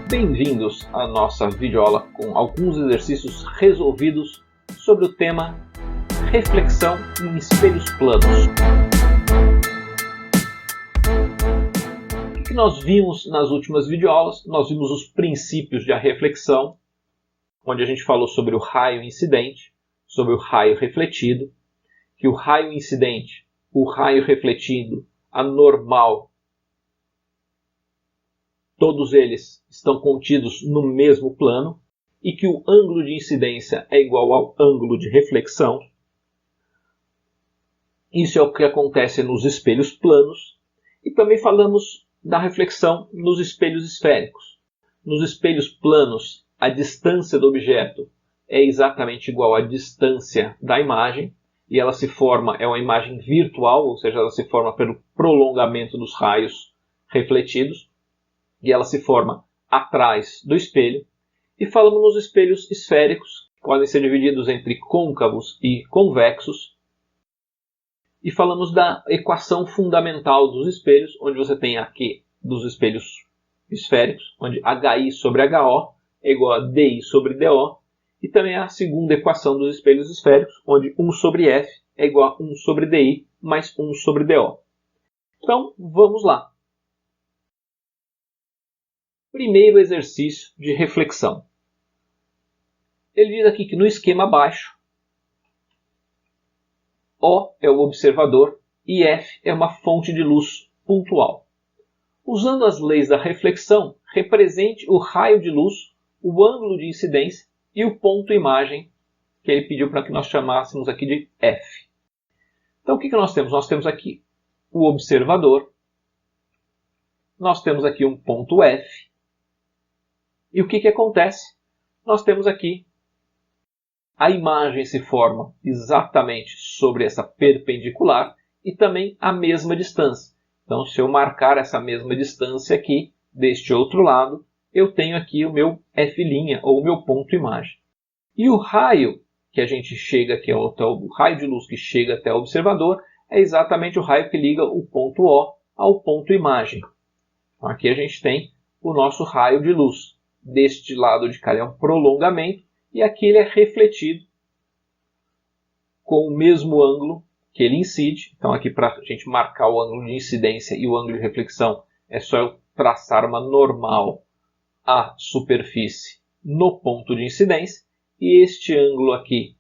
Bem-vindos à nossa videoaula com alguns exercícios resolvidos sobre o tema reflexão em espelhos planos. O que nós vimos nas últimas videoaulas? Nós vimos os princípios da reflexão, onde a gente falou sobre o raio incidente, sobre o raio refletido, que o raio incidente, o raio refletido, a normal, todos eles estão contidos no mesmo plano e que o ângulo de incidência é igual ao ângulo de reflexão. Isso é o que acontece nos espelhos planos. E também falamos da reflexão nos espelhos esféricos. Nos espelhos planos, a distância do objeto é exatamente igual à distância da imagem e ela se forma, é uma imagem virtual, ou seja, ela se forma pelo prolongamento dos raios refletidos. E ela se forma atrás do espelho. E falamos nos espelhos esféricos, que podem ser divididos entre côncavos e convexos. E falamos da equação fundamental dos espelhos, onde você tem aqui dos espelhos esféricos, onde HI sobre HO é igual a DI sobre DO. E também a segunda equação dos espelhos esféricos, onde 1 sobre F é igual a 1 sobre DI mais 1 sobre DO. Então, vamos lá. Primeiro exercício de reflexão. Ele diz aqui que no esquema abaixo, O é o observador e F é uma fonte de luz pontual. Usando as leis da reflexão, represente o raio de luz, o ângulo de incidência e o ponto imagem, que ele pediu para que nós chamássemos aqui de F. Então o que nós temos? Nós temos aqui o observador, nós temos aqui um ponto F, e o que acontece? Nós temos aqui a imagem se forma exatamente sobre essa perpendicular e também a mesma distância. Então, se eu marcar essa mesma distância aqui, deste outro lado, eu tenho aqui o meu F' ou o meu ponto imagem. E o raio que a gente chega aqui, o raio de luz que chega até o observador, é exatamente o raio que liga o ponto O ao ponto imagem. Então, aqui a gente tem o nosso raio de luz. Deste lado de cá é um prolongamento e aqui ele é refletido com o mesmo ângulo que ele incide. Então aqui para a gente marcar o ângulo de incidência e o ângulo de reflexão é só eu traçar uma normal à superfície no ponto de incidência. E este ângulo aqui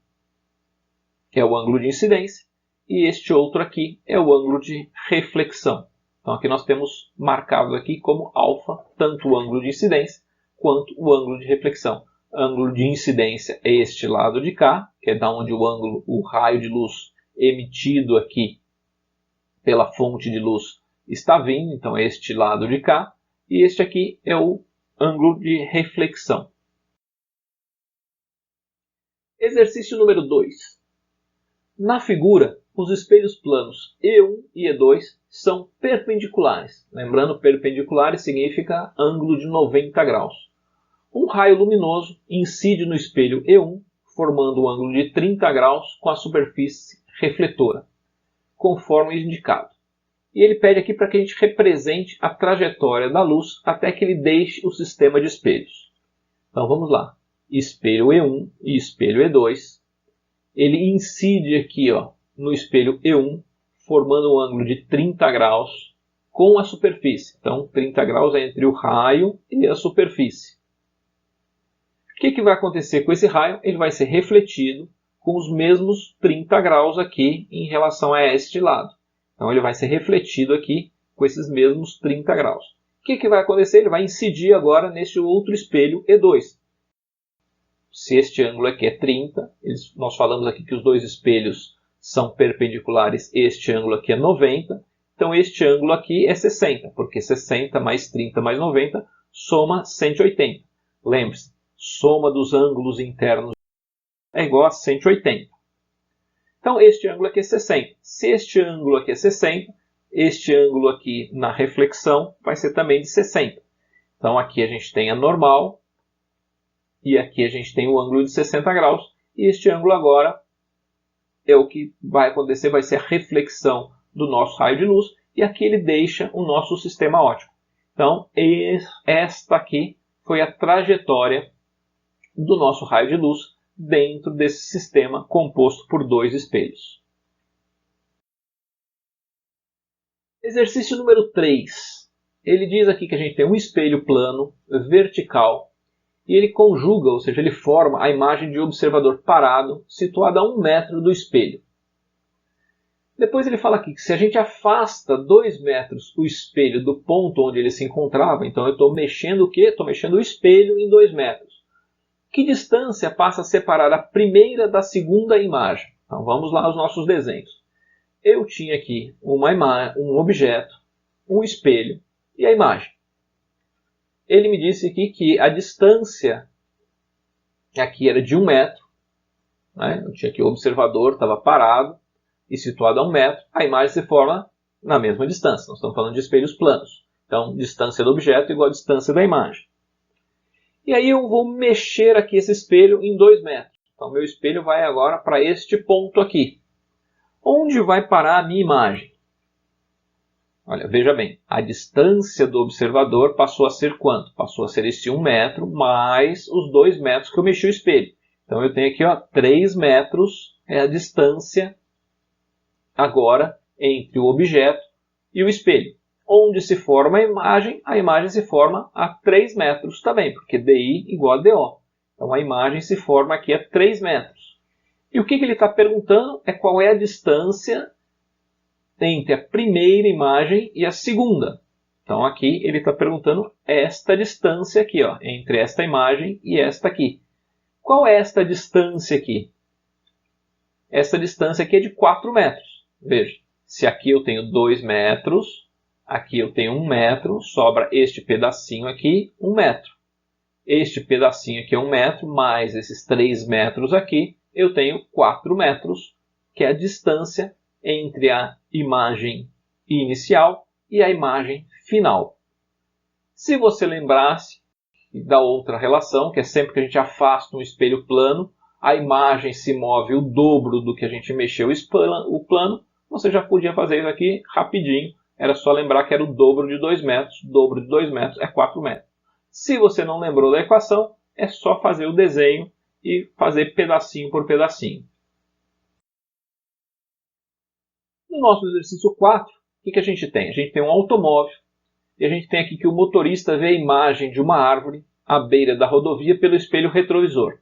é o ângulo de incidência e este outro aqui é o ângulo de reflexão. Então aqui nós temos marcado aqui como alfa tanto o ângulo de incidência quanto o ângulo de reflexão. Ângulo de incidência é este lado de cá, que é da onde o raio de luz emitido aqui pela fonte de luz está vindo, então é este lado de cá, e este aqui é o ângulo de reflexão. Exercício número 2. Na figura, os espelhos planos E1 e E2 são perpendiculares. Lembrando, perpendiculares significa ângulo de 90 graus. Um raio luminoso incide no espelho E1, formando um ângulo de 30 graus com a superfície refletora, conforme indicado. E ele pede aqui para que a gente represente a trajetória da luz até que ele deixe o sistema de espelhos. Então vamos lá. Espelho E1 e espelho E2. Ele incide aqui no espelho E1, formando um ângulo de 30 graus com a superfície. Então 30 graus é entre o raio e a superfície. O que vai acontecer com esse raio? Ele vai ser refletido com os mesmos 30 graus aqui em relação a este lado. Então ele vai ser refletido aqui com esses mesmos 30 graus. O que vai acontecer? Ele vai incidir agora nesse outro espelho E2. Se este ângulo aqui é 30, nós falamos aqui que os dois espelhos são perpendiculares, este ângulo aqui é 90, então este ângulo aqui é 60, porque 60 mais 30 mais 90 soma 180. Lembre-se, soma dos ângulos internos é igual a 180. Então este ângulo aqui é 60. Se este ângulo aqui é 60, este ângulo aqui na reflexão vai ser também de 60. Então aqui a gente tem a normal e aqui a gente tem o ângulo de 60 graus. E este ângulo agora é o que vai acontecer, vai ser a reflexão do nosso raio de luz. E aqui ele deixa o nosso sistema óptico. Então esta aqui foi a trajetória do nosso raio de luz dentro desse sistema composto por dois espelhos. Exercício número 3. Ele diz aqui que a gente tem um espelho plano, vertical, e ele conjuga, ou seja, ele forma a imagem de um observador parado, situado a 1 metro do espelho. Depois ele fala aqui que se a gente afasta 2 metros o espelho do ponto onde ele se encontrava, então eu estou mexendo o quê? Estou mexendo o espelho em 2 metros. Que distância passa a separar a primeira da segunda imagem? Então vamos lá aos nossos desenhos. Eu tinha aqui um objeto, um espelho e a imagem. Ele me disse aqui que a distância aqui era de 1 metro. Né? Eu tinha aqui o observador, estava parado e situado a 1 metro. A imagem se forma na mesma distância. Nós estamos falando de espelhos planos. Então, distância do objeto igual a distância da imagem. E aí eu vou mexer aqui esse espelho em 2 metros. Então, meu espelho vai agora para este ponto aqui. Onde vai parar a minha imagem? Olha, veja bem, a distância do observador passou a ser quanto? Passou a ser esse 1 metro mais os 2 metros que eu mexi o espelho. Então eu tenho aqui 3 metros é a distância agora entre o objeto e o espelho. Onde se forma a imagem se forma a 3 metros também, porque DI igual a DO. Então a imagem se forma aqui a 3 metros. E o que ele está perguntando é qual é a distância entre a primeira imagem e a segunda. Então aqui ele está perguntando esta distância aqui, entre esta imagem e esta aqui. Qual é esta distância aqui? Esta distância aqui é de 4 metros. Veja, se aqui eu tenho 2 metros, aqui eu tenho 1 metro, sobra este pedacinho aqui, 1 metro. Este pedacinho aqui é 1 metro, mais esses 3 metros aqui, eu tenho 4 metros, que é a distância entre a imagem inicial e a imagem final. Se você lembrasse da outra relação, que é sempre que a gente afasta um espelho plano, a imagem se move o dobro do que a gente mexeu o plano, você já podia fazer isso aqui rapidinho. Era só lembrar que era o dobro de 2 metros. O dobro de 2 metros é 4 metros. Se você não lembrou da equação, é só fazer o desenho e fazer pedacinho por pedacinho. No nosso exercício 4, o que a gente tem? A gente tem um automóvel e a gente tem aqui que o motorista vê a imagem de uma árvore à beira da rodovia pelo espelho retrovisor.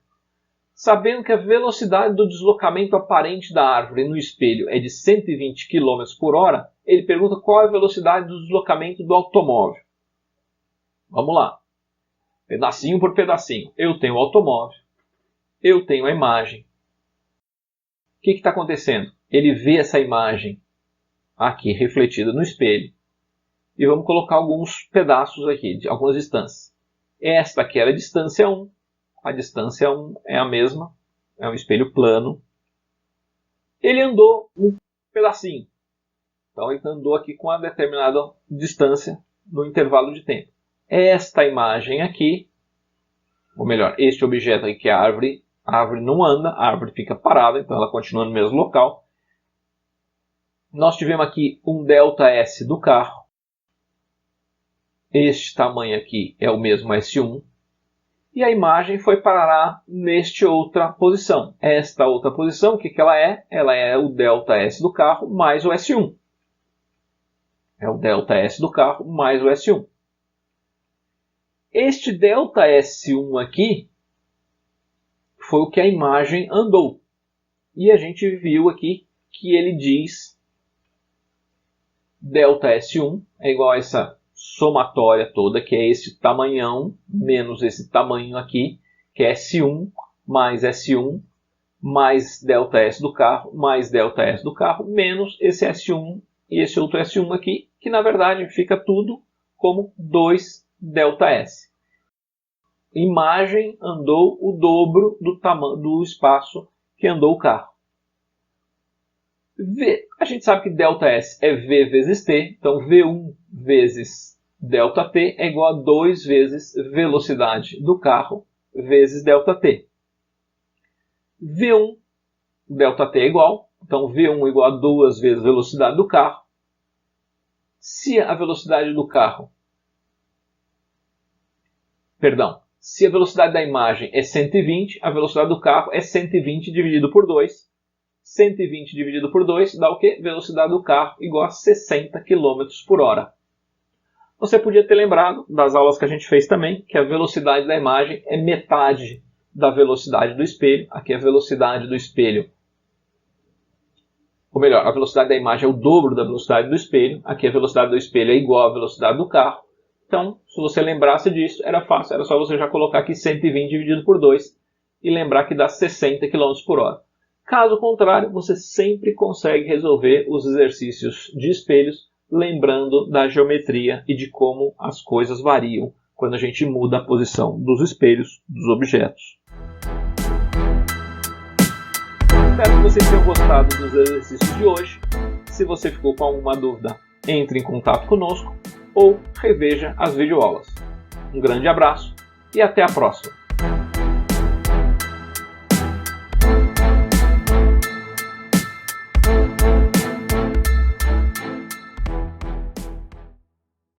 Sabendo que a velocidade do deslocamento aparente da árvore no espelho é de 120 km por hora, ele pergunta qual é a velocidade do deslocamento do automóvel. Vamos lá. Pedacinho por pedacinho. Eu tenho o automóvel. Eu tenho a imagem. O que está acontecendo? Ele vê essa imagem aqui refletida no espelho. E vamos colocar alguns pedaços aqui, de algumas distâncias. Esta aqui era a distância 1. A distância 1 é a mesma. É um espelho plano. Ele andou um pedacinho. Então ele andou aqui com uma determinada distância no intervalo de tempo. Esta imagem aqui, ou melhor, este objeto aqui que é a árvore não anda, a árvore fica parada, então ela continua no mesmo local. Nós tivemos aqui um ΔS do carro. Este tamanho aqui é o mesmo S1. E a imagem foi parar nesta outra posição. Esta outra posição, o que ela é? Ela é o ΔS do carro mais o S1. É o ΔS do carro mais o S1. Este ΔS1 aqui foi o que a imagem andou. E a gente viu aqui que ele diz ΔS1 é igual a essa somatória toda, que é esse tamanhão menos esse tamanho aqui, que é S1 mais S1 mais ΔS do carro mais ΔS do carro menos esse S1 e esse outro S1 aqui, que na verdade fica tudo como 2ΔS. Imagem andou o dobro do tamanho do espaço que andou o carro. A gente sabe que ΔS é V vezes T, então V1 vezes ΔT é igual a 2 vezes velocidade do carro vezes ΔT. V1, ΔT é igual, então V1 igual a 2 vezes velocidade do carro. Se a velocidade do carro Se a velocidade da imagem é 120, a velocidade do carro é 120 dividido por 2. 120 dividido por 2 dá o quê? Velocidade do carro igual a 60 km por hora. Você podia ter lembrado das aulas que a gente fez também, que a velocidade da imagem é metade da velocidade do espelho. Aqui a velocidade do espelho, ou melhor, a velocidade da imagem é o dobro da velocidade do espelho. Aqui a velocidade do espelho é igual à velocidade do carro. Então, se você lembrasse disso, era fácil. Era só você já colocar aqui 120 dividido por 2 e lembrar que dá 60 km por hora. Caso contrário, você sempre consegue resolver os exercícios de espelhos lembrando da geometria e de como as coisas variam quando a gente muda a posição dos espelhos dos objetos. Espero que vocês tenham gostado dos exercícios de hoje. Se você ficou com alguma dúvida, entre em contato conosco ou reveja as videoaulas. Um grande abraço e até a próxima!